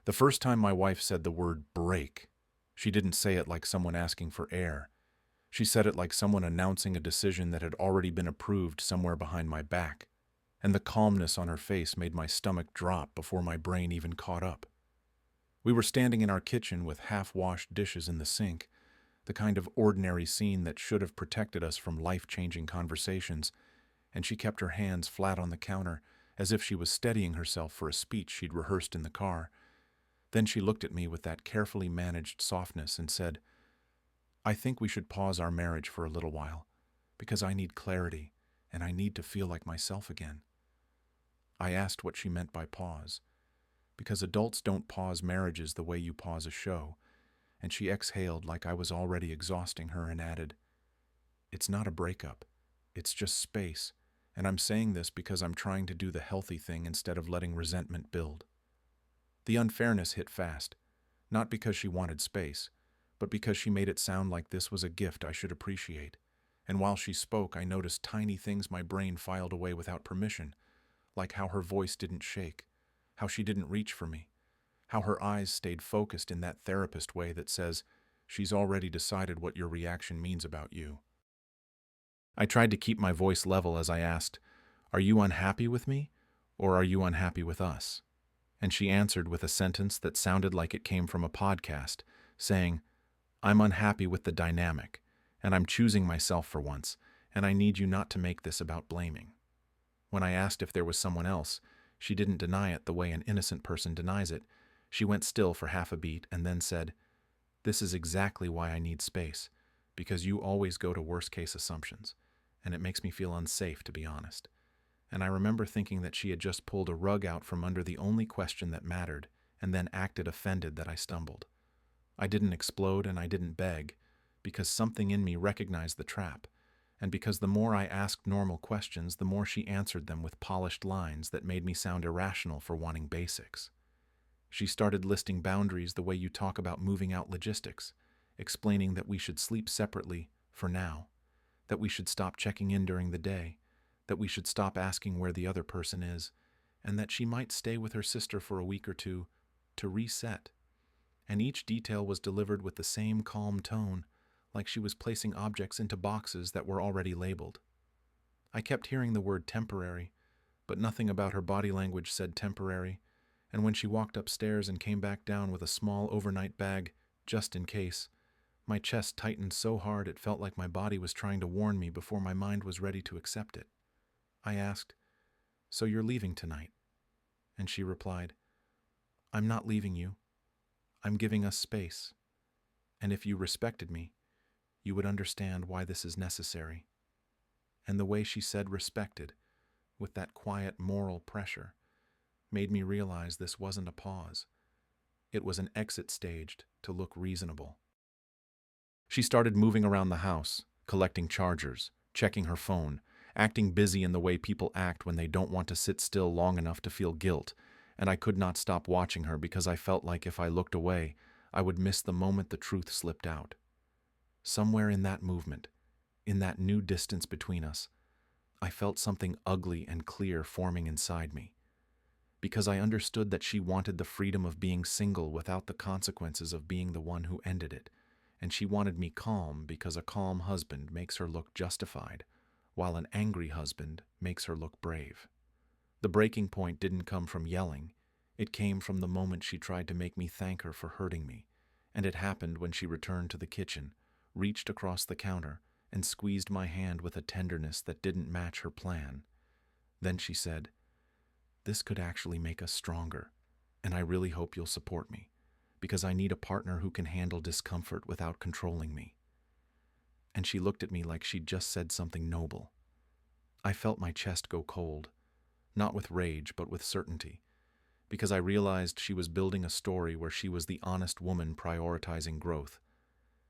The first time my wife said the word break, she didn't say it like someone asking for air. She said it like someone announcing a decision that had already been approved somewhere behind my back, and the calmness on her face made my stomach drop before my brain even caught up. We were standing in our kitchen with half-washed dishes in the sink, the kind of ordinary scene that should have protected us from life-changing conversations, and she kept her hands flat on the counter as if she was steadying herself for a speech she'd rehearsed in the car. Then she looked at me with that carefully managed softness and said, "I think we should pause our marriage for a little while, because I need clarity, and I need to feel like myself again." I asked what she meant by pause, because adults don't pause marriages the way you pause a show, and she exhaled like I was already exhausting her and added, "It's not a breakup, it's just space, and I'm saying this because I'm trying to do the healthy thing instead of letting resentment build." The unfairness hit fast, not because she wanted space, but because she made it sound like this was a gift I should appreciate. And while she spoke, I noticed tiny things my brain filed away without permission, like how her voice didn't shake, how she didn't reach for me, how her eyes stayed focused in that therapist way that says, "She's already decided what your reaction means about you." I tried to keep my voice level as I asked, "Are you unhappy with me, or are you unhappy with us?" And she answered with a sentence that sounded like it came from a podcast, saying, "I'm unhappy with the dynamic, and I'm choosing myself for once, and I need you not to make this about blaming." When I asked if there was someone else, she didn't deny it the way an innocent person denies it. She went still for half a beat and then said, "This is exactly why I need space, because you always go to worst-case assumptions, and it makes me feel unsafe, to be honest." And I remember thinking that she had just pulled a rug out from under the only question that mattered, and then acted offended that I stumbled. I didn't explode and I didn't beg, because something in me recognized the trap, and because the more I asked normal questions, the more she answered them with polished lines that made me sound irrational for wanting basics. She started listing boundaries the way you talk about moving out logistics, explaining that we should sleep separately for now, that we should stop checking in during the day, that we should stop asking where the other person is, and that she might stay with her sister for a week or two to reset. And each detail was delivered with the same calm tone, like she was placing objects into boxes that were already labeled. I kept hearing the word temporary, but nothing about her body language said temporary, and when she walked upstairs and came back down with a small overnight bag, just in case, my chest tightened so hard it felt like my body was trying to warn me before my mind was ready to accept it. I asked, "So you're leaving tonight?" And she replied, "I'm not leaving you. I'm giving us space. And if you respected me, you would understand why this is necessary." And the way she said respected, with that quiet moral pressure, made me realize this wasn't a pause. It was an exit staged to look reasonable. She started moving around the house, collecting chargers, checking her phone, acting busy in the way people act when they don't want to sit still long enough to feel guilt, and I could not stop watching her because I felt like if I looked away, I would miss the moment the truth slipped out. Somewhere in that movement, in that new distance between us, I felt something ugly and clear forming inside me. Because I understood that she wanted the freedom of being single without the consequences of being the one who ended it, and she wanted me calm because a calm husband makes her look justified, while an angry husband makes her look brave. The breaking point didn't come from yelling. It came from the moment she tried to make me thank her for hurting me, and it happened when she returned to the kitchen, reached across the counter, and squeezed my hand with a tenderness that didn't match her plan. Then she said, "This could actually make us stronger, and I really hope you'll support me, because I need a partner who can handle discomfort without controlling me." And she looked at me like she'd just said something noble. I felt my chest go cold, not with rage but with certainty, because I realized she was building a story where she was the honest woman prioritizing growth,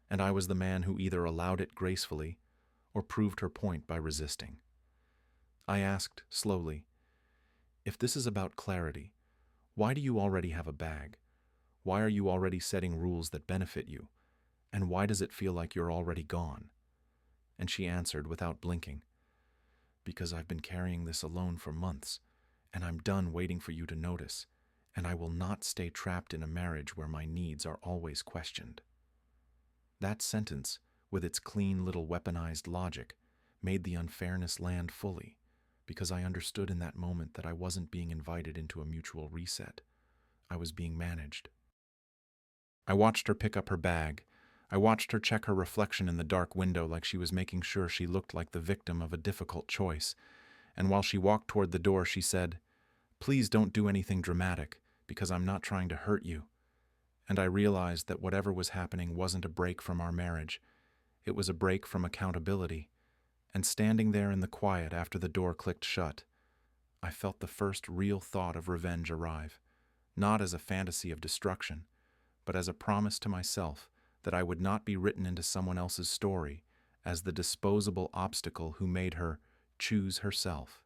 and I was the man who either allowed it gracefully or proved her point by resisting. I asked, slowly, "If this is about clarity, why do you already have a bag? Why are you already setting rules that benefit you? And why does it feel like you're already gone?" And she answered without blinking, "Because I've been carrying this alone for months, and I'm done waiting for you to notice, and I will not stay trapped in a marriage where my needs are always questioned. That sentence, with its clean little weaponized logic, made the unfairness land fully, because I understood in that moment that I wasn't being invited into a mutual reset. I was being managed. I watched her pick up her bag. I watched her check her reflection in the dark window like she was making sure she looked like the victim of a difficult choice. And while she walked toward the door, she said, "Please don't do anything dramatic, because I'm not trying to hurt you." And I realized that whatever was happening wasn't a break from our marriage. It was a break from accountability. And standing there in the quiet after the door clicked shut, I felt the first real thought of revenge arrive, not as a fantasy of destruction, but as a promise to myself that I would not be written into someone else's story as the disposable obstacle who made her choose herself.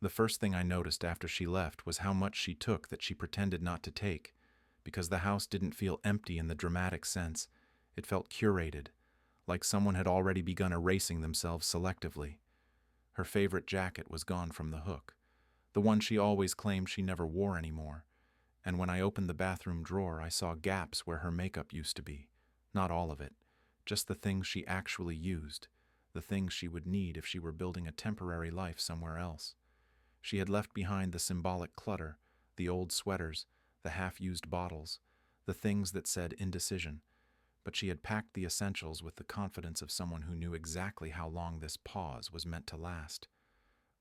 The first thing I noticed after she left was how much she took that she pretended not to take, because the house didn't feel empty in the dramatic sense. It felt curated, like someone had already begun erasing themselves selectively. Her favorite jacket was gone from the hook, the one she always claimed she never wore anymore. And when I opened the bathroom drawer, I saw gaps where her makeup used to be. Not all of it, just the things she actually used, the things she would need if she were building a temporary life somewhere else. She had left behind the symbolic clutter, the old sweaters, the half-used bottles, the things that said indecision, but she had packed the essentials with the confidence of someone who knew exactly how long this pause was meant to last.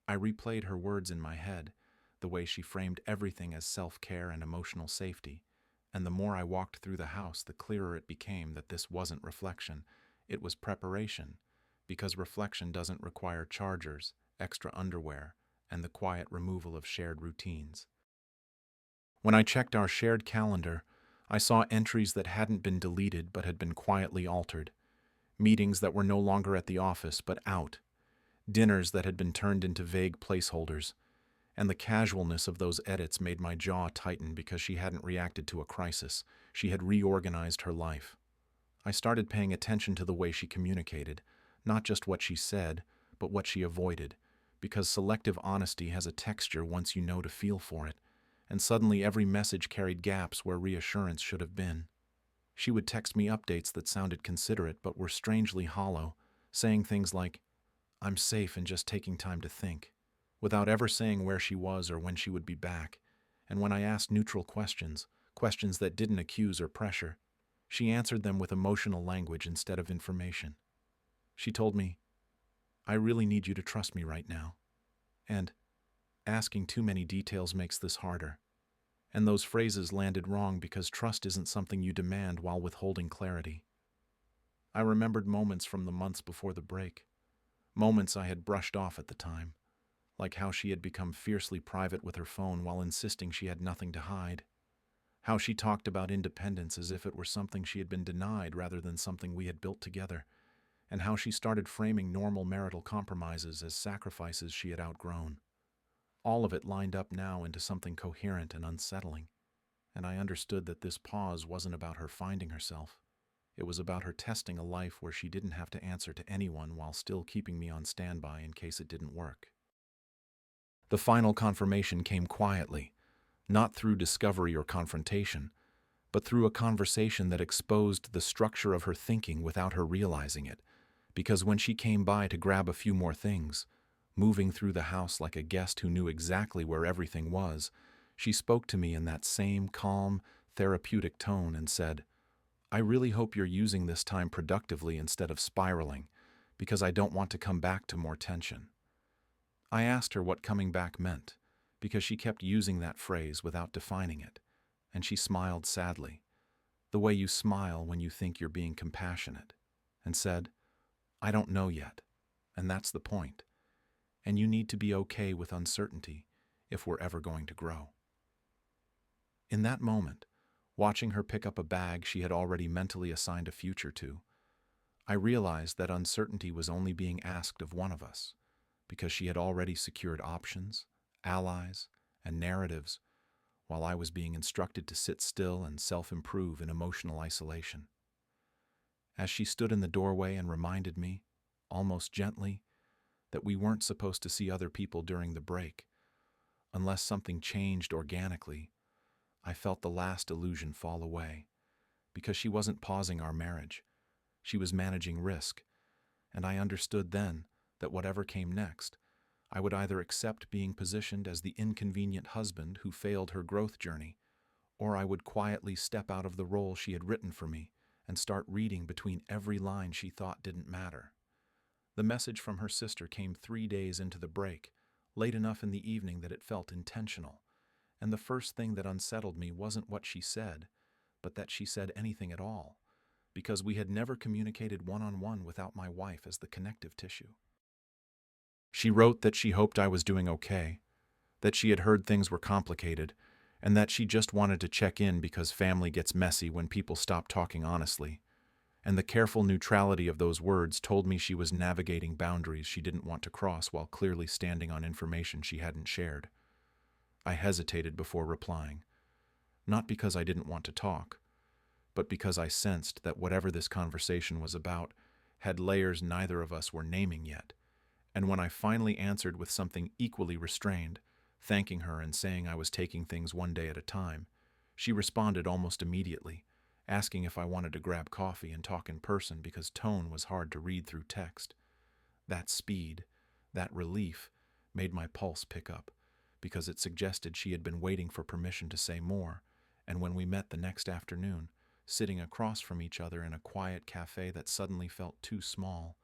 I replayed her words in my head, the way she framed everything as self-care and emotional safety, and the more I walked through the house, the clearer it became that this wasn't reflection, it was preparation, because reflection doesn't require chargers, extra underwear, and the quiet removal of shared routines. When I checked our shared calendar, I saw entries that hadn't been deleted but had been quietly altered, meetings that were no longer at the office but out, dinners that had been turned into vague placeholders, and the casualness of those edits made my jaw tighten because she hadn't reacted to a crisis. She had reorganized her life. I started paying attention to the way she communicated, not just what she said, but what she avoided, because selective honesty has a texture once you know to feel for it, and suddenly every message carried gaps where reassurance should have been. She would text me updates that sounded considerate but were strangely hollow, saying things like, "I'm safe and just taking time to think," without ever saying where she was or when she would be back. And when I asked neutral questions, questions that didn't accuse or pressure, she answered them with emotional language instead of information. She told me, "I really need you to trust me right now," and "asking too many details makes this harder." And those phrases landed wrong because trust isn't something you demand while withholding clarity. I remembered moments from the months before the break, moments I had brushed off at the time, like how she had become fiercely private with her phone while insisting she had nothing to hide, how she talked about independence as if it were something she had been denied rather than something we had built together, and how she started framing normal marital compromises as sacrifices she had outgrown. All of it lined up now into something coherent and unsettling, and I understood that this pause wasn't about her finding herself. It was about her testing a life where she didn't have to answer to anyone while still keeping me on standby in case it didn't work. The final confirmation came quietly, not through discovery or confrontation, but through a conversation that exposed the structure of her thinking without her realizing it, because when she came by to grab a few more things, moving through the house like a guest who knew exactly where everything was, she spoke to me in that same calm, therapeutic tone and said, "I really hope you're using this time productively instead of spiraling, because I don't want to come back to more tension." I asked her what coming back meant, because she kept using that phrase without defining it, and she smiled sadly, the way you smile when you think you're being compassionate, and said, "I don't know yet, and that's the point. And you need to be okay with uncertainty if we're ever going to grow." In that moment, watching her pick up a bag she had already mentally assigned a future to, I realized that uncertainty was only being asked of one of us, because she had already secured options, allies, and narratives, while I was being instructed to sit still and self-improve in emotional isolation. As she stood in the doorway and reminded me, almost gently, that we weren't supposed to see other people during the break, unless something changed organically, I felt the last illusion fall away, because she wasn't pausing our marriage. She was managing risk, and I understood then that whatever came next, I would either accept being positioned as the inconvenient husband who failed her growth journey, or I would quietly step out of the role she had written for me and start reading between every line she thought didn't matter. The message from her sister came 3 days into the break, late enough in the evening that it felt intentional. And the first thing that unsettled me wasn't what she said, but that she said anything at all, because we had never communicated one-on-one without my wife as the connective tissue. She wrote that she hoped I was doing okay, that she had heard things were complicated, and that she just wanted to check in because family gets messy when people stop talking honestly. And the careful neutrality of those words told me she was navigating boundaries she didn't want to cross while clearly standing on information she hadn't shared. I hesitated before replying, not because I didn't want to talk, but because I sensed that whatever this conversation was about had layers neither of us were naming yet. And when I finally answered with something equally restrained, thanking her and saying I was taking things one day at a time, she responded almost immediately, asking if I wanted to grab coffee and talk in person because tone was hard to read through text. That speed, that relief, made my pulse pick up, because it suggested she had been waiting for permission to say more, and when we met the next afternoon, sitting across from each other in a quiet cafe that suddenly felt too small,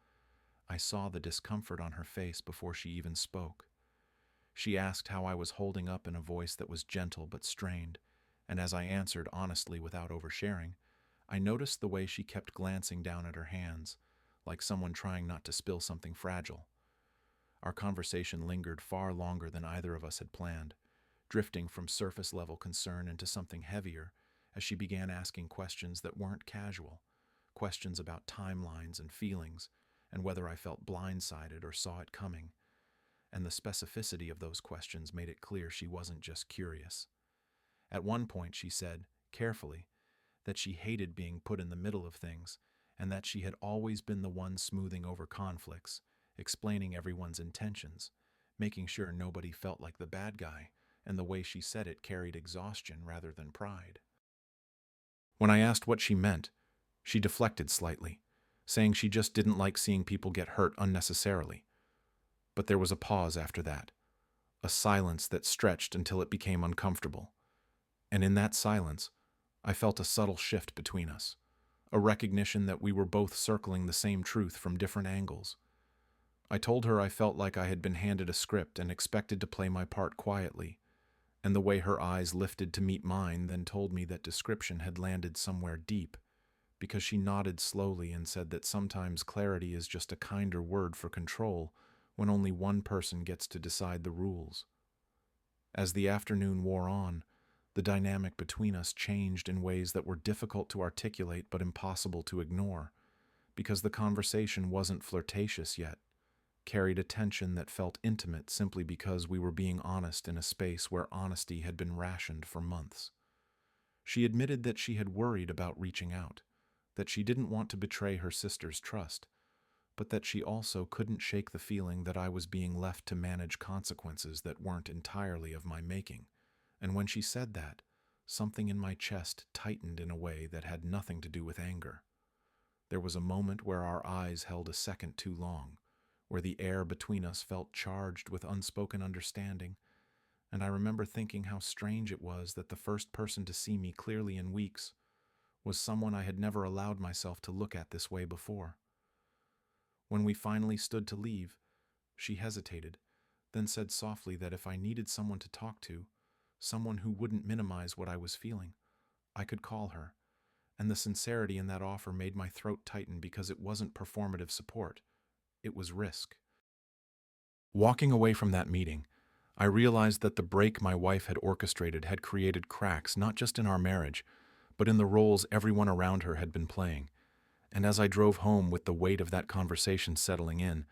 I saw the discomfort on her face before she even spoke. She asked how I was holding up in a voice that was gentle but strained, and as I answered honestly without oversharing, I noticed the way she kept glancing down at her hands, like someone trying not to spill something fragile. Our conversation lingered far longer than either of us had planned, drifting from surface-level concern into something heavier as she began asking questions that weren't casual, questions about timelines and feelings, and whether I felt blindsided or saw it coming. And the specificity of those questions made it clear she wasn't just curious. At one point she said, carefully, that she hated being put in the middle of things, and that she had always been the one smoothing over conflicts, explaining everyone's intentions, making sure nobody felt like the bad guy, and the way she said it carried exhaustion rather than pride. When I asked what she meant, she deflected slightly, saying she just didn't like seeing people get hurt unnecessarily. But there was a pause after that, a silence that stretched until it became uncomfortable. And in that silence, I felt a subtle shift between us, a recognition that we were both circling the same truth from different angles. I told her I felt like I had been handed a script and expected to play my part quietly, and the way her eyes lifted to meet mine then told me that description had landed somewhere deep, because she nodded slowly and said that sometimes clarity is just a kinder word for control when only one person gets to decide the rules. As the afternoon wore on, the dynamic between us changed in ways that were difficult to articulate but impossible to ignore, because the conversation wasn't flirtatious yet, carried a tension that felt intimate simply because we were being honest in a space where honesty had been rationed for months. She admitted that she had worried about reaching out, that she didn't want to betray her sister's trust, but that she also couldn't shake the feeling that I was being left to manage consequences that weren't entirely of my making. And when she said that, something in my chest tightened in a way that had nothing to do with anger. There was a moment where our eyes held a second too long, where the air between us felt charged with unspoken understanding, and I remember thinking how strange it was that the first person to see me clearly in weeks was someone I had never allowed myself to look at this way before. When we finally stood to leave, she hesitated, then said softly that if I needed someone to talk to, someone who wouldn't minimize what I was feeling, I could call her, and the sincerity in that offer made my throat tighten because it wasn't performative support, it was risk. Walking away from that meeting, I realized that the break my wife had orchestrated had created cracks not just in our marriage, but in the roles everyone around her had been playing. And as I drove home with the weight of that conversation settling in,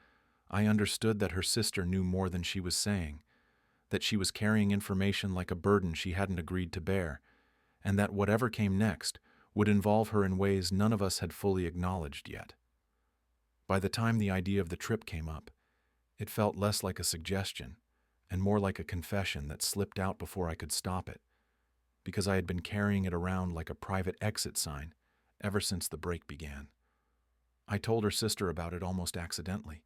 I understood that her sister knew more than she was saying, that she was carrying information like a burden she hadn't agreed to bear, and that whatever came next would involve her in ways none of us had fully acknowledged yet. By the time the idea of the trip came up, it felt less like a suggestion and more like a confession that slipped out before I could stop it. because I had been carrying it around like a private exit sign ever since the break began. I told her sister about it almost accidentally,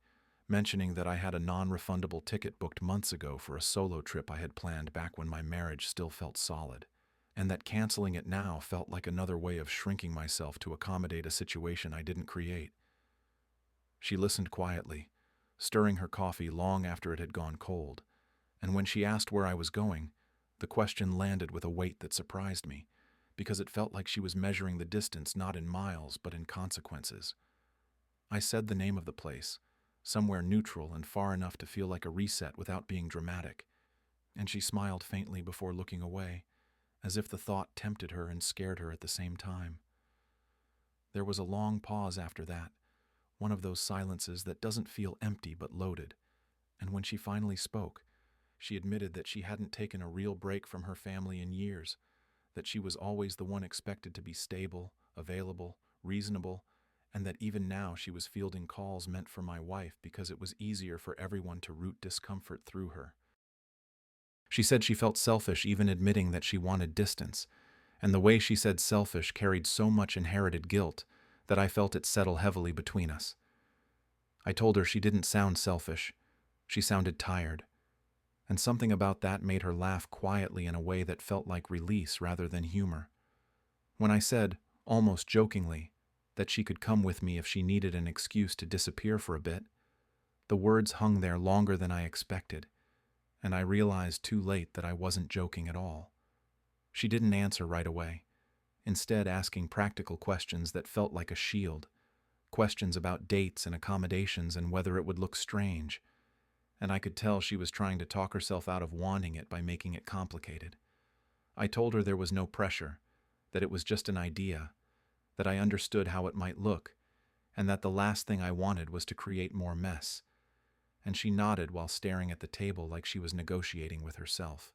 mentioning that I had a non-refundable ticket booked months ago for a solo trip I had planned back when my marriage still felt solid, and that canceling it now felt like another way of shrinking myself to accommodate a situation I didn't create. She listened quietly, stirring her coffee long after it had gone cold, and when she asked where I was going, the question landed with a weight that surprised me, because it felt like she was measuring the distance not in miles but in consequences. I said the name of the place, somewhere neutral and far enough to feel like a reset without being dramatic, and she smiled faintly before looking away, as if the thought tempted her and scared her at the same time. There was a long pause after that, one of those silences that doesn't feel empty but loaded, and when she finally spoke, she admitted that she hadn't taken a real break from her family in years, that she was always the one expected to be stable, available, reasonable, and that even now she was fielding calls meant for my wife because it was easier for everyone to root discomfort through her. She said she felt selfish even admitting that she wanted distance, and the way she said selfish carried so much inherited guilt that I felt it settle heavily between us. I told her she didn't sound selfish. She sounded tired, and something about that made her laugh quietly in a way that felt like release rather than humor. When I said, almost jokingly, that she could come with me if she needed an excuse to disappear for a bit, the words hung there longer than I expected, and I realized too late that I wasn't joking at all. She didn't answer right away, instead asking practical questions that felt like a shield, questions about dates and accommodations and whether it would look strange, and I could tell she was trying to talk herself out of wanting it by making it complicated. I told her there was no pressure, that it was just an idea, that I understood how it might look, and that the last thing I wanted was to create more mess, and she nodded while staring at the table like she was negotiating with herself.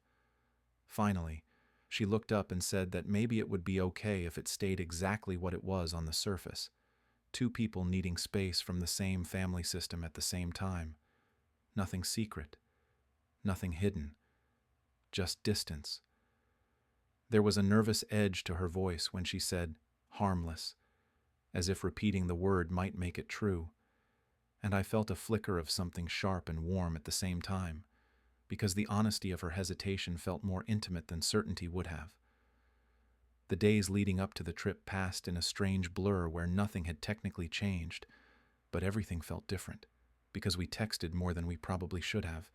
Finally, she looked up and said that maybe it would be okay if it stayed exactly what it was on the surface, two people needing space from the same family system at the same time. Nothing secret, nothing hidden, just distance. There was a nervous edge to her voice when she said, harmless, as if repeating the word might make it true, and I felt a flicker of something sharp and warm at the same time, because the honesty of her hesitation felt more intimate than certainty would have. The days leading up to the trip passed in a strange blur where nothing had technically changed, but everything felt different, because we texted more than we probably should have,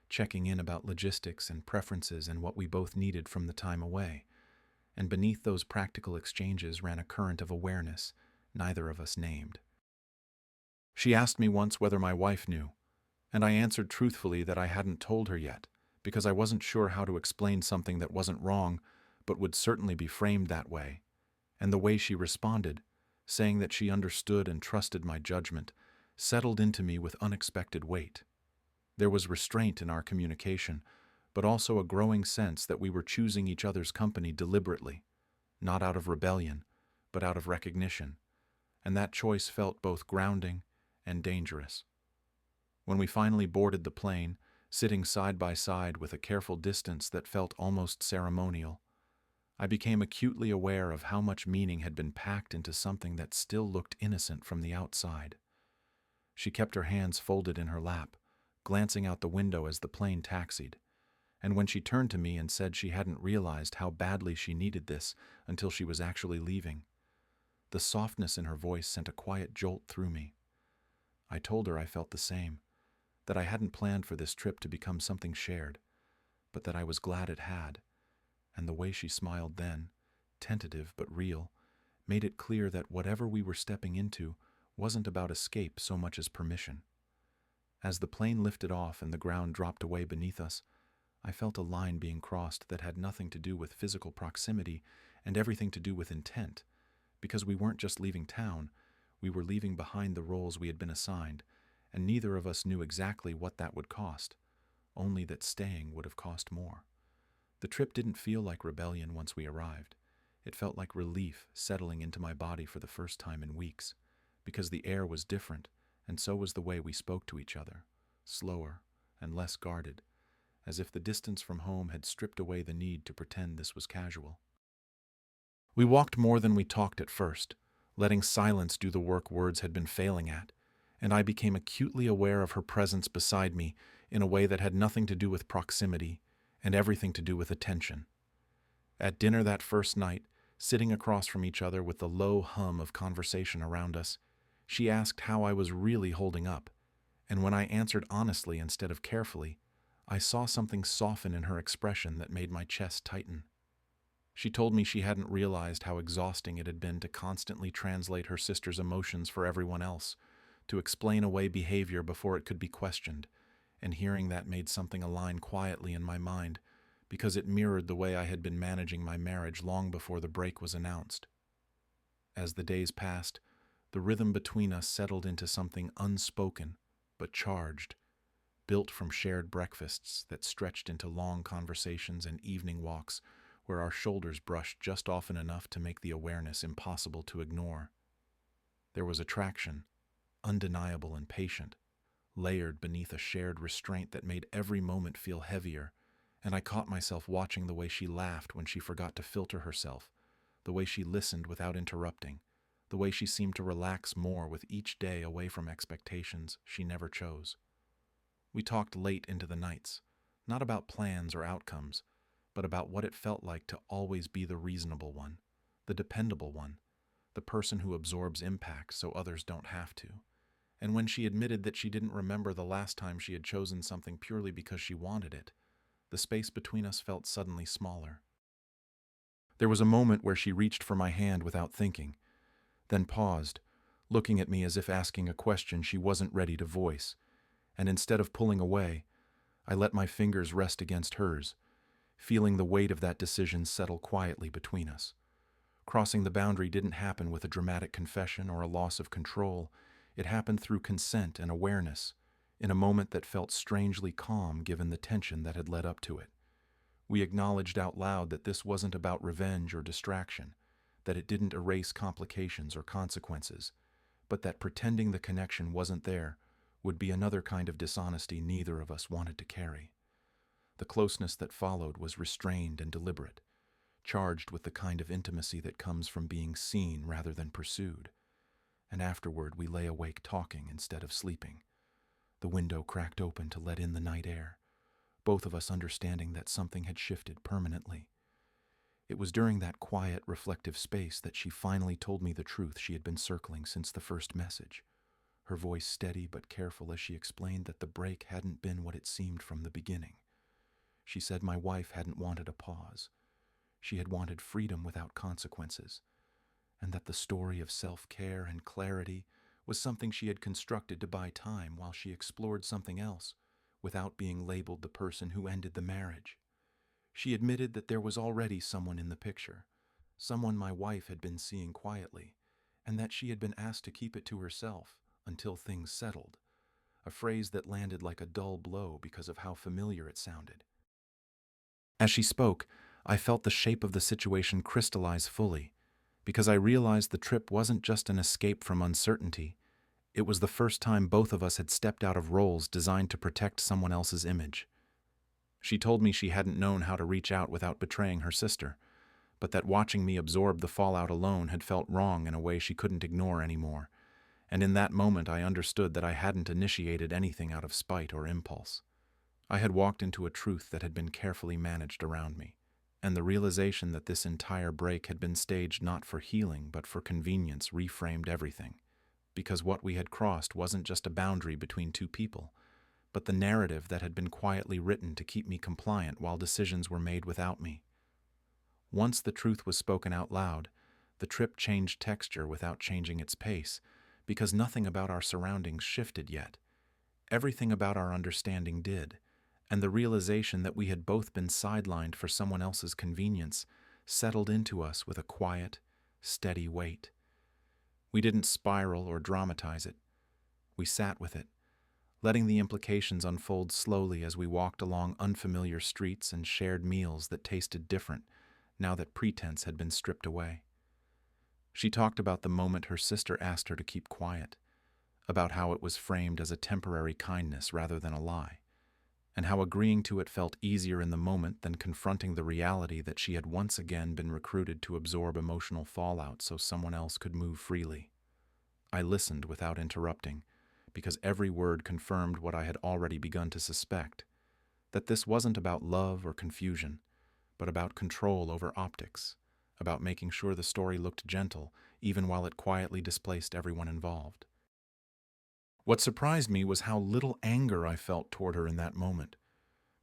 checking in about logistics and preferences and what we both needed from the time away. And beneath those practical exchanges ran a current of awareness neither of us named. She asked me once whether my wife knew, and I answered truthfully that I hadn't told her yet, because I wasn't sure how to explain something that wasn't wrong, but would certainly be framed that way. And the way she responded, saying that she understood and trusted my judgment, settled into me with unexpected weight. There was restraint in our communication, but also a growing sense that we were choosing each other's company deliberately, not out of rebellion, but out of recognition, and that choice felt both grounding and dangerous. When we finally boarded the plane, sitting side by side with a careful distance that felt almost ceremonial, I became acutely aware of how much meaning had been packed into something that still looked innocent from the outside. She kept her hands folded in her lap, glancing out the window as the plane taxied, and when she turned to me and said she hadn't realized how badly she needed this until she was actually leaving, the softness in her voice sent a quiet jolt through me. I told her I felt the same, that I hadn't planned for this trip to become something shared, but that I was glad it had, and the way she smiled then, tentative but real, made it clear that whatever we were stepping into wasn't about escape so much as permission. As the plane lifted off and the ground dropped away beneath us, I felt a line being crossed that had nothing to do with physical proximity and everything to do with intent, because we weren't just leaving town, we were leaving behind the roles we had been assigned, and neither of us knew exactly what that would cost, only that staying would have cost more. The trip didn't feel like rebellion once we arrived. It felt like relief settling into my body for the first time in weeks, because the air was different, and so was the way we spoke to each other, slower and less guarded, as if the distance from home had stripped away the need to pretend this was casual. We walked more than we talked at first, letting silence do the work words had been failing at, and I became acutely aware of her presence beside me in a way that had nothing to do with proximity and everything to do with attention. At dinner that first night, sitting across from each other with the low hum of conversation around us, she asked how I was really holding up, and when I answered honestly instead of carefully, I saw something soften in her expression that made my chest tighten. She told me she hadn't realized how exhausting it had been to constantly translate her sister's emotions for everyone else, to explain away behavior before it could be questioned, and hearing that made something align quietly in my mind, because it mirrored the way I had been managing my marriage long before the break was announced. As the days passed, the rhythm between us settled into something unspoken but charged, built from shared breakfasts that stretched into long conversations and evening walks where our shoulders brushed just often enough to make the awareness impossible to ignore. There was attraction, undeniable and patient, layered beneath a shared restraint that made every moment feel heavier, and I caught myself watching the way she laughed when she forgot to filter herself, the way she listened without interrupting, the way she seemed to relax more with each day away from expectations she never chose. We talked late into the nights, not about plans or outcomes, but about what it felt like to always be the reasonable one, the dependable one, the person who absorbs impact so others don't have to. And when she admitted that she didn't remember the last time she had chosen something purely because she wanted it, the space between us felt suddenly smaller. There was a moment where she reached for my hand without thinking, then paused, looking at me as if asking a question she wasn't ready to voice, and instead of pulling away, I let my fingers rest against hers, feeling the weight of that decision settle quietly between us. Crossing the boundary didn't happen with a dramatic confession or a loss of control. It happened through consent and awareness, in a moment that felt strangely calm given the tension that had led up to it. We acknowledged out loud that this wasn't about revenge or distraction, that it didn't erase complications or consequences, but that pretending the connection wasn't there would be another kind of dishonesty neither of us wanted to carry. The closeness that followed was restrained and deliberate, charged with the kind of intimacy that comes from being seen rather than pursued. And afterward we lay awake talking instead of sleeping. The window cracked open to let in the night air, both of us understanding that something had shifted permanently. It was during that quiet, reflective space that she finally told me the truth she had been circling since the first message, her voice steady but careful as she explained that the break hadn't been what it seemed from the beginning. She said my wife hadn't wanted a pause. She had wanted freedom without consequences, and that the story of self-care and clarity was something she had constructed to buy time while she explored something else, without being labeled the person who ended the marriage. She admitted that there was already someone in the picture, someone my wife had been seeing quietly, and that she had been asked to keep it to herself until things settled, a phrase that landed like a dull blow because of how familiar it sounded. As she spoke, I felt the shape of the situation crystallize fully, because I realized the trip wasn't just an escape from uncertainty. It was the first time both of us had stepped out of roles designed to protect someone else's image. She told me she hadn't known how to reach out without betraying her sister, but that watching me absorb the fallout alone had felt wrong in a way she couldn't ignore anymore, and in that moment I understood that I hadn't initiated anything out of spite or impulse. I had walked into a truth that had been carefully managed around me, and the realization that this entire break had been staged not for healing but for convenience reframed everything, because what we had crossed wasn't just a boundary between two people, but the narrative that had been quietly written to keep me compliant while decisions were made without me. Once the truth was spoken out loud, the trip changed texture without changing its pace, because nothing about our surroundings shifted yet. Everything about our understanding did, and the realization that we had both been sidelined for someone else's convenience settled into us with a quiet, steady weight. We didn't spiral or dramatize it. We sat with it, letting the implications unfold slowly as we walked along unfamiliar streets and shared meals that tasted different now that pretense had been stripped away. She talked about the moment her sister asked her to keep quiet, about how it was framed as a temporary kindness rather than a lie, and how agreeing to it felt easier in the moment than confronting the reality that she had once again been recruited to absorb emotional fallout so someone else could move freely. I listened without interrupting, because every word confirmed what I had already begun to suspect, that this wasn't about love or confusion, but about control over optics, about making sure the story looked gentle, even while it quietly displaced everyone involved. What surprised me was how little anger I felt toward her in that moment,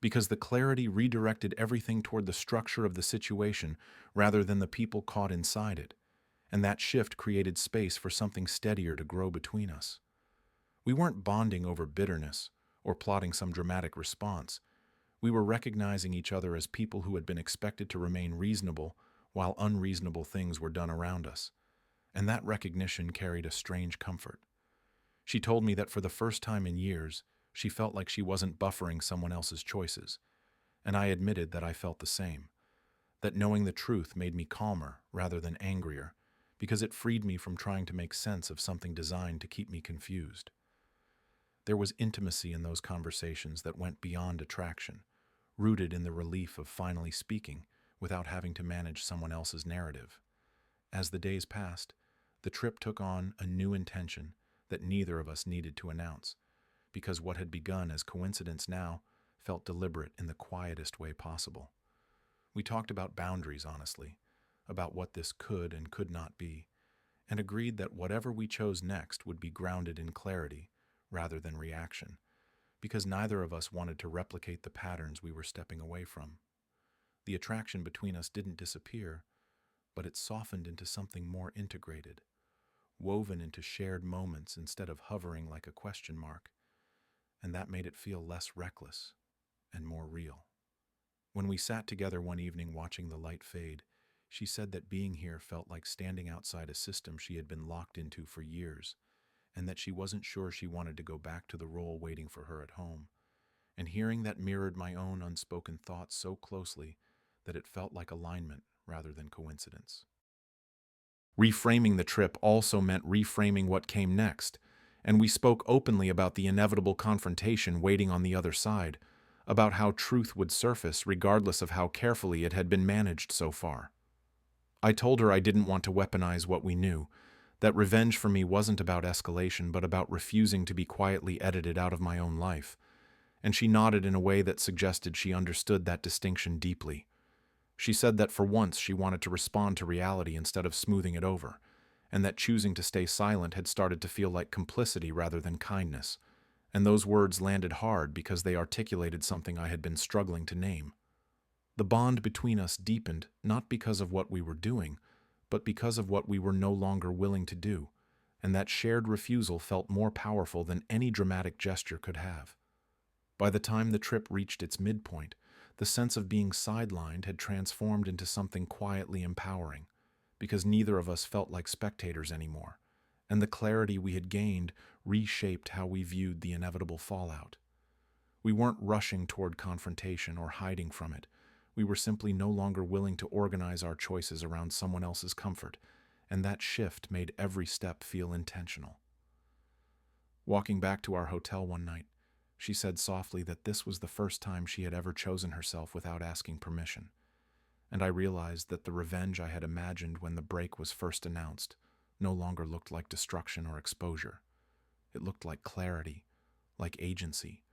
because the clarity redirected everything toward the structure of the situation rather than the people caught inside it, and that shift created space for something steadier to grow between us. We weren't bonding over bitterness or plotting some dramatic response. We were recognizing each other as people who had been expected to remain reasonable while unreasonable things were done around us, and that recognition carried a strange comfort. She told me that for the first time in years, she felt like she wasn't buffering someone else's choices, and I admitted that I felt the same, that knowing the truth made me calmer rather than angrier, because it freed me from trying to make sense of something designed to keep me confused. There was intimacy in those conversations that went beyond attraction, rooted in the relief of finally speaking without having to manage someone else's narrative. As the days passed, the trip took on a new intention that neither of us needed to announce, because what had begun as coincidence now felt deliberate in the quietest way possible. We talked about boundaries, honestly, about what this could and could not be, and agreed that whatever we chose next would be grounded in clarity rather than reaction, because neither of us wanted to replicate the patterns we were stepping away from. The attraction between us didn't disappear, but it softened into something more integrated, woven into shared moments instead of hovering like a question mark, and that made it feel less reckless and more real. When we sat together one evening watching the light fade, she said that being here felt like standing outside a system she had been locked into for years, and that she wasn't sure she wanted to go back to the role waiting for her at home. And hearing that mirrored my own unspoken thoughts so closely that it felt like alignment rather than coincidence. Reframing the trip also meant reframing what came next, and we spoke openly about the inevitable confrontation waiting on the other side, about how truth would surface regardless of how carefully it had been managed so far. I told her I didn't want to weaponize what we knew, that revenge for me wasn't about escalation but about refusing to be quietly edited out of my own life, and she nodded in a way that suggested she understood that distinction deeply. She said that for once she wanted to respond to reality instead of smoothing it over, and that choosing to stay silent had started to feel like complicity rather than kindness, and those words landed hard because they articulated something I had been struggling to name. The bond between us deepened not because of what we were doing, but because of what we were no longer willing to do, and that shared refusal felt more powerful than any dramatic gesture could have. By the time the trip reached its midpoint, the sense of being sidelined had transformed into something quietly empowering, because neither of us felt like spectators anymore, and the clarity we had gained reshaped how we viewed the inevitable fallout. We weren't rushing toward confrontation or hiding from it. We were simply no longer willing to organize our choices around someone else's comfort, and that shift made every step feel intentional. Walking back to our hotel one night, she said softly that this was the first time she had ever chosen herself without asking permission, and I realized that the revenge I had imagined when the break was first announced no longer looked like destruction or exposure. It looked like clarity, like agency,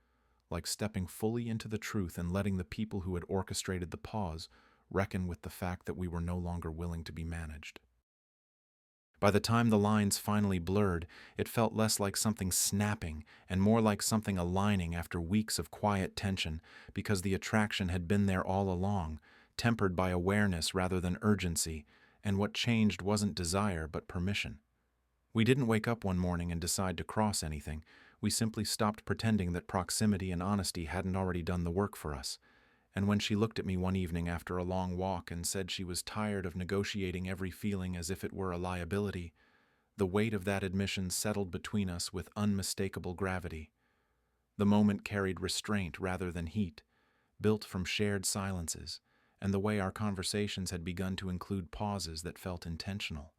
like stepping fully into the truth and letting the people who had orchestrated the pause reckon with the fact that we were no longer willing to be managed. By the time the lines finally blurred, it felt less like something snapping and more like something aligning after weeks of quiet tension, because the attraction had been there all along, tempered by awareness rather than urgency, and what changed wasn't desire but permission. We didn't wake up one morning and decide to cross anything. We simply stopped pretending that proximity and honesty hadn't already done the work for us. And when she looked at me one evening after a long walk and said she was tired of negotiating every feeling as if it were a liability, the weight of that admission settled between us with unmistakable gravity. The moment carried restraint rather than heat, built from shared silences, and the way our conversations had begun to include pauses that felt intentional.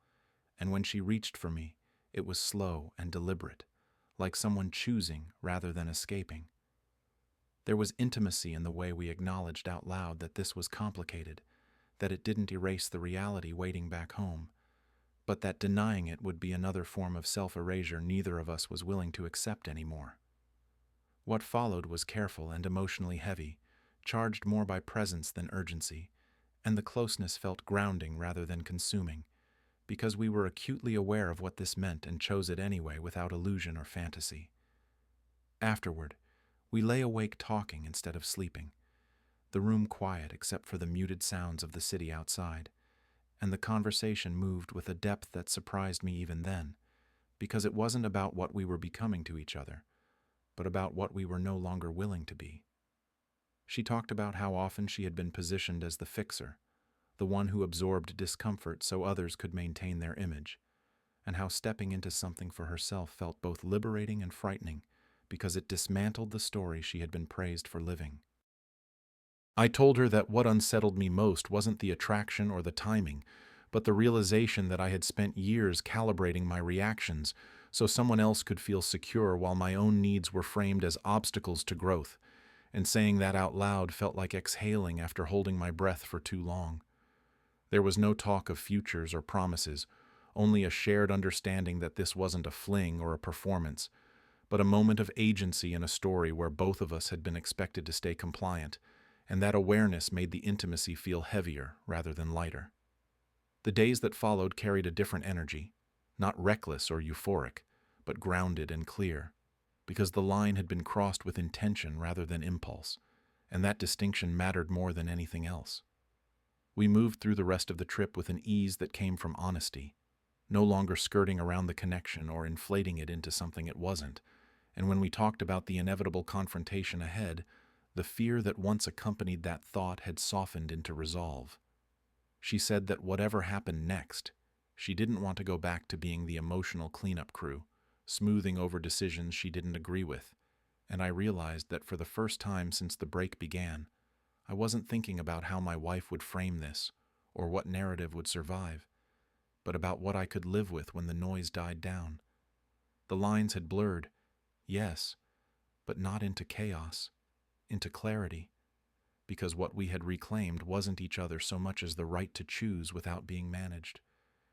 And when she reached for me, it was slow and deliberate, like someone choosing rather than escaping. There was intimacy in the way we acknowledged out loud that this was complicated, that it didn't erase the reality waiting back home, but that denying it would be another form of self-erasure neither of us was willing to accept anymore. What followed was careful and emotionally heavy, charged more by presence than urgency, and the closeness felt grounding rather than consuming, because we were acutely aware of what this meant and chose it anyway without illusion or fantasy. Afterward, we lay awake talking instead of sleeping, the room quiet except for the muted sounds of the city outside, and the conversation moved with a depth that surprised me even then, because it wasn't about what we were becoming to each other, but about what we were no longer willing to be. She talked about how often she had been positioned as the fixer, the one who absorbed discomfort so others could maintain their image, and how stepping into something for herself felt both liberating and frightening because it dismantled the story she had been praised for living. I told her that what unsettled me most wasn't the attraction or the timing, but the realization that I had spent years calibrating my reactions so someone else could feel secure while my own needs were framed as obstacles to growth, and saying that out loud felt like exhaling after holding my breath for too long. There was no talk of futures or promises, only a shared understanding that this wasn't a fling or a performance, but a moment of agency in a story where both of us had been expected to stay compliant, and that awareness made the intimacy feel heavier rather than lighter. The days that followed carried a different energy, not reckless or euphoric, but grounded and clear, because the line had been crossed with intention rather than impulse, and that distinction mattered more than anything else. We moved through the rest of the trip with an ease that came from honesty, no longer skirting around the connection or inflating it into something it wasn't, and when we talked about the inevitable confrontation ahead, the fear that once accompanied that thought had softened into resolve. She said that whatever happened next, she didn't want to go back to being the emotional cleanup crew, smoothing over decisions she didn't agree with, and I realized that for the first time since the break began, I wasn't thinking about how my wife would frame this, or what narrative would survive, but about what I could live with when the noise died down. The lines had blurred, yes, but not into chaos, into clarity, because what we had reclaimed wasn't each other so much as the right to choose without being managed.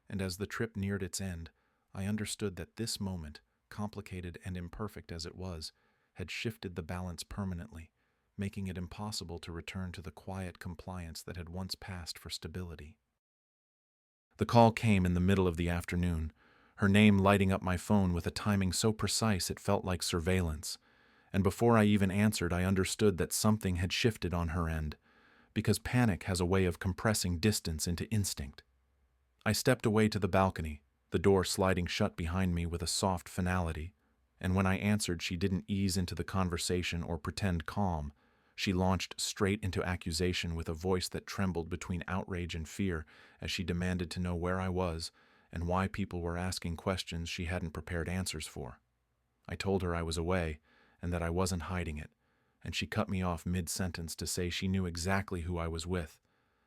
And as the trip neared its end, I understood that this moment, complicated and imperfect as it was, had shifted the balance permanently, making it impossible to return to the quiet compliance that had once passed for stability. The call came in the middle of the afternoon, her name lighting up my phone with a timing so precise it felt like surveillance, and before I even answered I understood that something had shifted on her end, because panic has a way of compressing distance into instinct. I stepped away to the balcony, the door sliding shut behind me with a soft finality, and when I answered she didn't ease into the conversation or pretend calm. She launched straight into accusation with a voice that trembled between outrage and fear as she demanded to know where I was and why people were asking questions she hadn't prepared answers for. I told her I was away and that I wasn't hiding it, and she cut me off mid-sentence to say she knew exactly who I was with,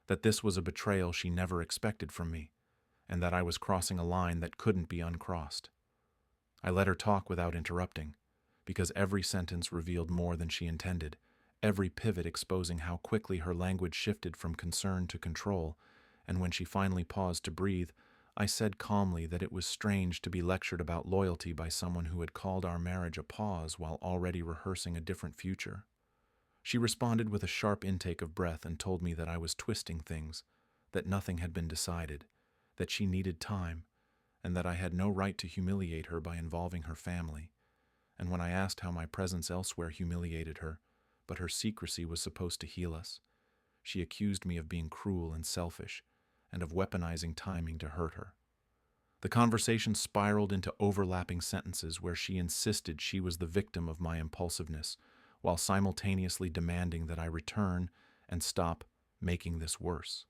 that this was a betrayal she never expected from me, and that I was crossing a line that couldn't be uncrossed. I let her talk without interrupting, because every sentence revealed more than she intended, every pivot exposing how quickly her language shifted from concern to control, and when she finally paused to breathe, I said calmly that it was strange to be lectured about loyalty by someone who had called our marriage a pause while already rehearsing a different future. She responded with a sharp intake of breath and told me that I was twisting things, that nothing had been decided, that she needed time, and that I had no right to humiliate her by involving her family. And when I asked how my presence elsewhere humiliated her, but her secrecy was supposed to heal us, she accused me of being cruel and selfish, and of weaponizing timing to hurt her. The conversation spiraled into overlapping sentences where she insisted she was the victim of my impulsiveness, while simultaneously demanding that I return and stop making this worse.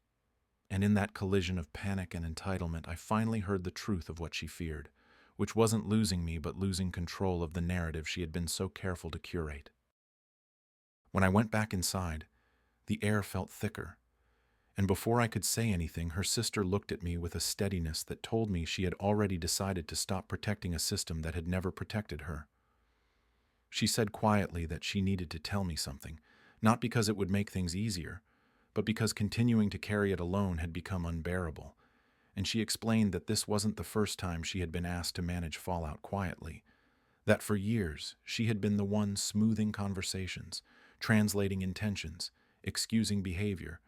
And in that collision of panic and entitlement, I finally heard the truth of what she feared, which wasn't losing me but losing control of the narrative she had been so careful to curate. When I went back inside, the air felt thicker, and before I could say anything, her sister looked at me with a steadiness that told me she had already decided to stop protecting a system that had never protected her. She said quietly that she needed to tell me something, not because it would make things easier, but because continuing to carry it alone had become unbearable. And she explained that this wasn't the first time she had been asked to manage fallout quietly, that for years she had been the one smoothing conversations, translating intentions, excusing behavior,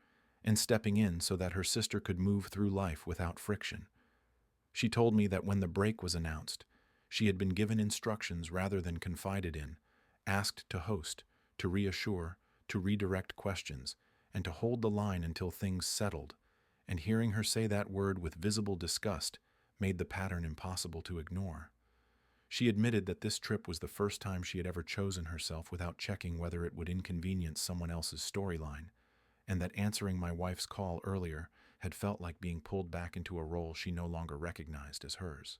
and stepping in so that her sister could move through life without friction. She told me that when the break was announced, she had been given instructions rather than confided in, asked to host, to reassure, to redirect questions, and to hold the line until things settled, and hearing her say that word with visible disgust made the pattern impossible to ignore. She admitted that this trip was the first time she had ever chosen herself without checking whether it would inconvenience someone else's storyline, and that answering my wife's call earlier had felt like being pulled back into a role she no longer recognized as hers.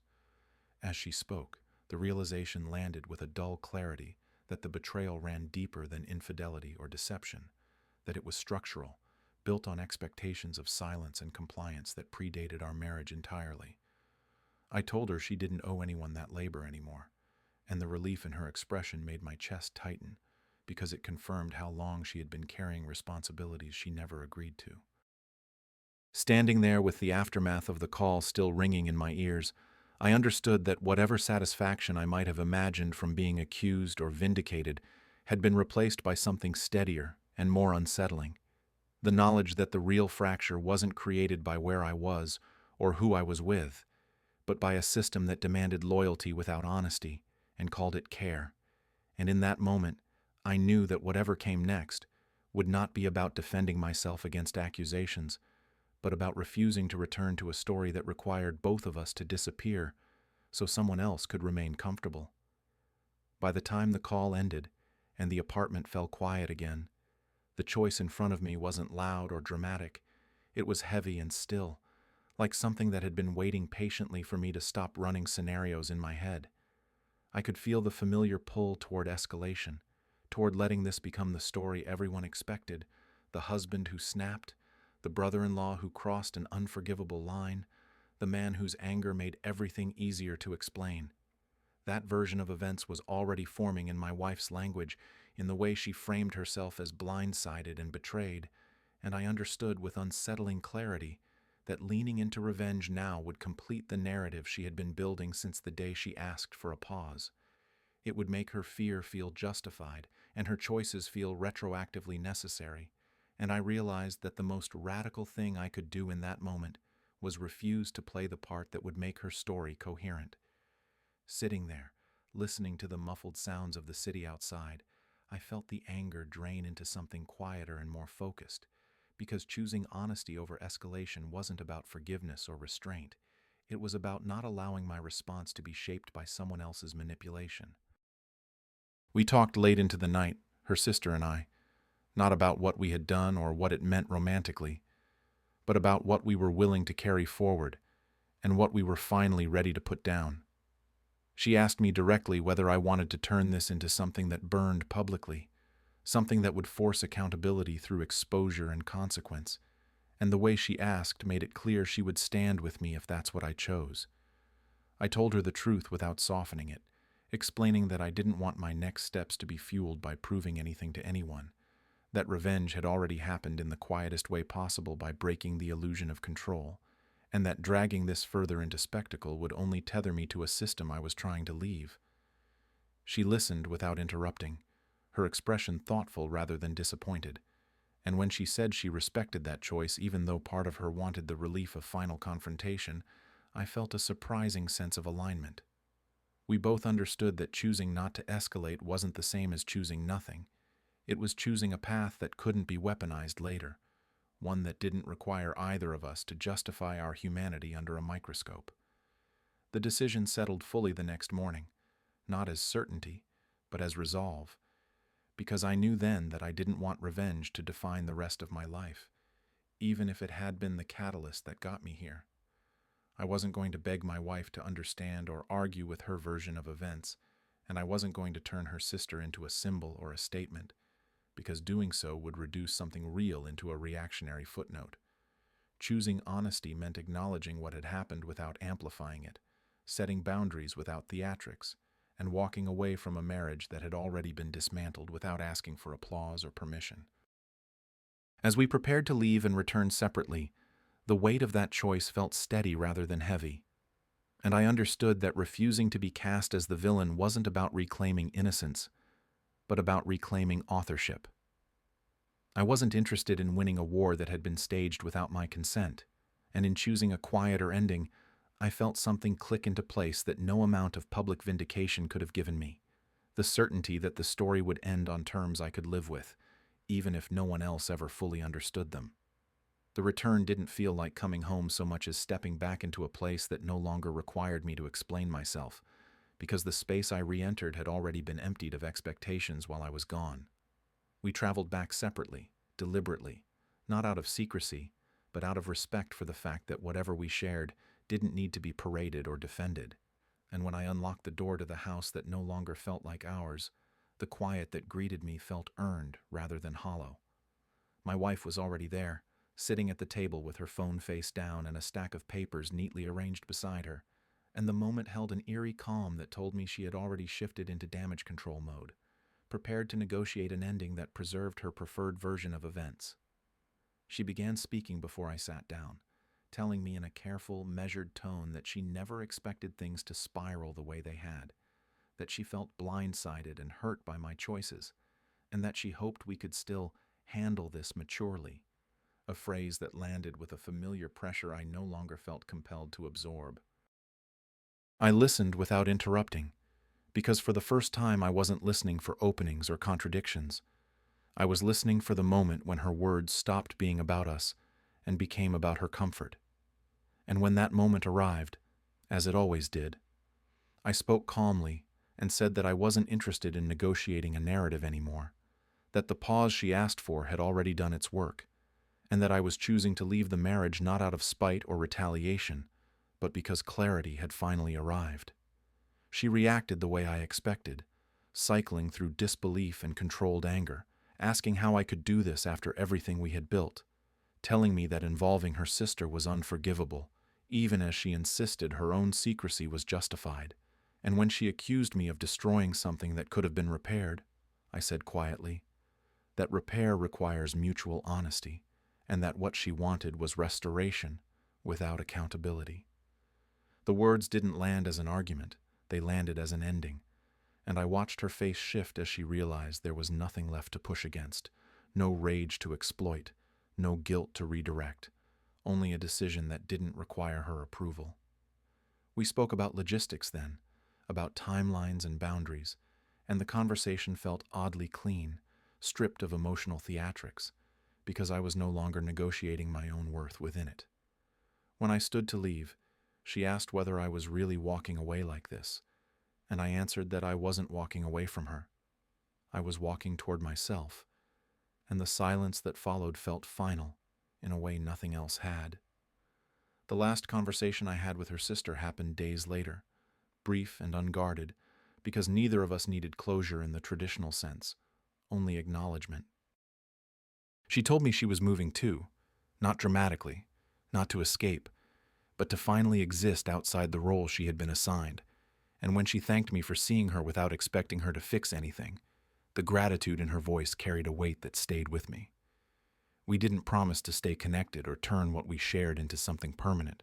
As she spoke, the realization landed with a dull clarity that the betrayal ran deeper than infidelity or deception, that it was structural, built on expectations of silence and compliance that predated our marriage entirely. I told her she didn't owe anyone that labor anymore, and the relief in her expression made my chest tighten because it confirmed how long she had been carrying responsibilities she never agreed to. Standing there with the aftermath of the call still ringing in my ears, I understood that whatever satisfaction I might have imagined from being accused or vindicated had been replaced by something steadier and more unsettling. The knowledge that the real fracture wasn't created by where I was or who I was with, but by a system that demanded loyalty without honesty and called it care. And in that moment, I knew that whatever came next would not be about defending myself against accusations, but about refusing to return to a story that required both of us to disappear so someone else could remain comfortable. By the time the call ended and the apartment fell quiet again, the choice in front of me wasn't loud or dramatic. It was heavy and still, like something that had been waiting patiently for me to stop running scenarios in my head. I could feel the familiar pull toward escalation, toward letting this become the story everyone expected, the husband who snapped, the brother-in-law who crossed an unforgivable line, the man whose anger made everything easier to explain. That version of events was already forming in my wife's language, in the way she framed herself as blindsided and betrayed, and I understood with unsettling clarity that leaning into revenge now would complete the narrative she had been building since the day she asked for a pause. It would make her fear feel justified and her choices feel retroactively necessary, and I realized that the most radical thing I could do in that moment was refuse to play the part that would make her story coherent. Sitting there, listening to the muffled sounds of the city outside, I felt the anger drain into something quieter and more focused, because choosing honesty over escalation wasn't about forgiveness or restraint. It was about not allowing my response to be shaped by someone else's manipulation. We talked late into the night, her sister and I, not about what we had done or what it meant romantically, but about what we were willing to carry forward and what we were finally ready to put down. She asked me directly whether I wanted to turn this into something that burned publicly, something that would force accountability through exposure and consequence, and the way she asked made it clear she would stand with me if that's what I chose. I told her the truth without softening it, explaining that I didn't want my next steps to be fueled by proving anything to anyone, that revenge had already happened in the quietest way possible by breaking the illusion of control, and that dragging this further into spectacle would only tether me to a system I was trying to leave. She listened without interrupting, her expression thoughtful rather than disappointed, and when she said she respected that choice even though part of her wanted the relief of final confrontation, I felt a surprising sense of alignment. We both understood that choosing not to escalate wasn't the same as choosing nothing. It was choosing a path that couldn't be weaponized later, one that didn't require either of us to justify our humanity under a microscope. The decision settled fully the next morning, not as certainty, but as resolve, because I knew then that I didn't want revenge to define the rest of my life, even if it had been the catalyst that got me here. I wasn't going to beg my wife to understand or argue with her version of events, and I wasn't going to turn her sister into a symbol or a statement, because doing so would reduce something real into a reactionary footnote. Choosing honesty meant acknowledging what had happened without amplifying it, setting boundaries without theatrics, and walking away from a marriage that had already been dismantled without asking for applause or permission. As we prepared to leave and return separately, the weight of that choice felt steady rather than heavy, and I understood that refusing to be cast as the villain wasn't about reclaiming innocence, but about reclaiming authorship. I wasn't interested in winning a war that had been staged without my consent, and in choosing a quieter ending, I felt something click into place that no amount of public vindication could have given me: the certainty that the story would end on terms I could live with, even if no one else ever fully understood them. The return didn't feel like coming home so much as stepping back into a place that no longer required me to explain myself, because the space I re-entered had already been emptied of expectations while I was gone. We traveled back separately, deliberately, not out of secrecy, but out of respect for the fact that whatever we shared didn't need to be paraded or defended. And when I unlocked the door to the house that no longer felt like ours, the quiet that greeted me felt earned rather than hollow. My wife was already there, sitting at the table with her phone face down and a stack of papers neatly arranged beside her, and the moment held an eerie calm that told me she had already shifted into damage control mode, prepared to negotiate an ending that preserved her preferred version of events. She began speaking before I sat down, telling me in a careful, measured tone that she never expected things to spiral the way they had, that she felt blindsided and hurt by my choices, and that she hoped we could still handle this maturely, a phrase that landed with a familiar pressure I no longer felt compelled to absorb. I listened without interrupting, because for the first time I wasn't listening for openings or contradictions. I was listening for the moment when her words stopped being about us and became about her comfort. And when that moment arrived, as it always did, I spoke calmly and said that I wasn't interested in negotiating a narrative anymore, that the pause she asked for had already done its work, and that I was choosing to leave the marriage not out of spite or retaliation, but because clarity had finally arrived. She reacted the way I expected, cycling through disbelief and controlled anger, asking how I could do this after everything we had built, telling me that involving her sister was unforgivable, even as she insisted her own secrecy was justified. And when she accused me of destroying something that could have been repaired, I said quietly that repair requires mutual honesty, and that what she wanted was restoration without accountability. The words didn't land as an argument, they landed as an ending, and I watched her face shift as she realized there was nothing left to push against, no rage to exploit, no guilt to redirect, only a decision that didn't require her approval. We spoke about logistics then, about timelines and boundaries, and the conversation felt oddly clean, stripped of emotional theatrics, because I was no longer negotiating my own worth within it. When I stood to leave, she asked whether I was really walking away like this, and I answered that I wasn't walking away from her. I was walking toward myself, and the silence that followed felt final, in a way nothing else had. The last conversation I had with her sister happened days later, brief and unguarded, because neither of us needed closure in the traditional sense, only acknowledgement. She told me she was moving too, not dramatically, not to escape, but to finally exist outside the role she had been assigned. And when she thanked me for seeing her without expecting her to fix anything, the gratitude in her voice carried a weight that stayed with me. We didn't promise to stay connected or turn what we shared into something permanent,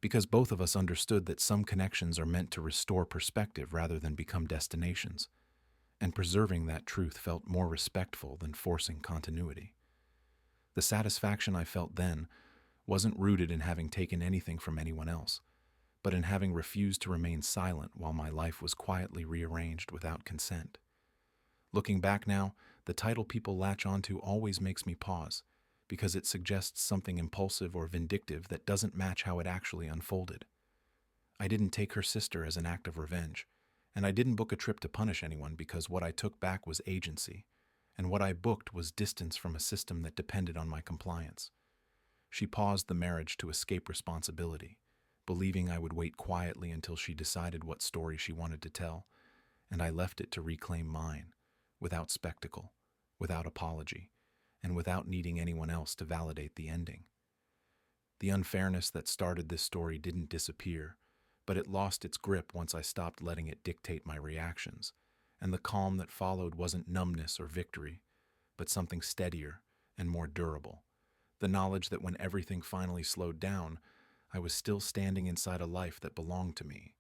because both of us understood that some connections are meant to restore perspective rather than become destinations, and preserving that truth felt more respectful than forcing continuity. The satisfaction I felt then wasn't rooted in having taken anything from anyone else, but in having refused to remain silent while my life was quietly rearranged without consent. Looking back now, the title people latch onto always makes me pause, because it suggests something impulsive or vindictive that doesn't match how it actually unfolded. I didn't take her sister as an act of revenge, and I didn't book a trip to punish anyone because what I took back was agency, and what I booked was distance from a system that depended on my compliance. She paused the marriage to escape responsibility, believing I would wait quietly until she decided what story she wanted to tell, and I left it to reclaim mine, without spectacle, without apology, and without needing anyone else to validate the ending. The unfairness that started this story didn't disappear, but it lost its grip once I stopped letting it dictate my reactions, and the calm that followed wasn't numbness or victory, but something steadier and more durable. The knowledge that when everything finally slowed down, I was still standing inside a life that belonged to me,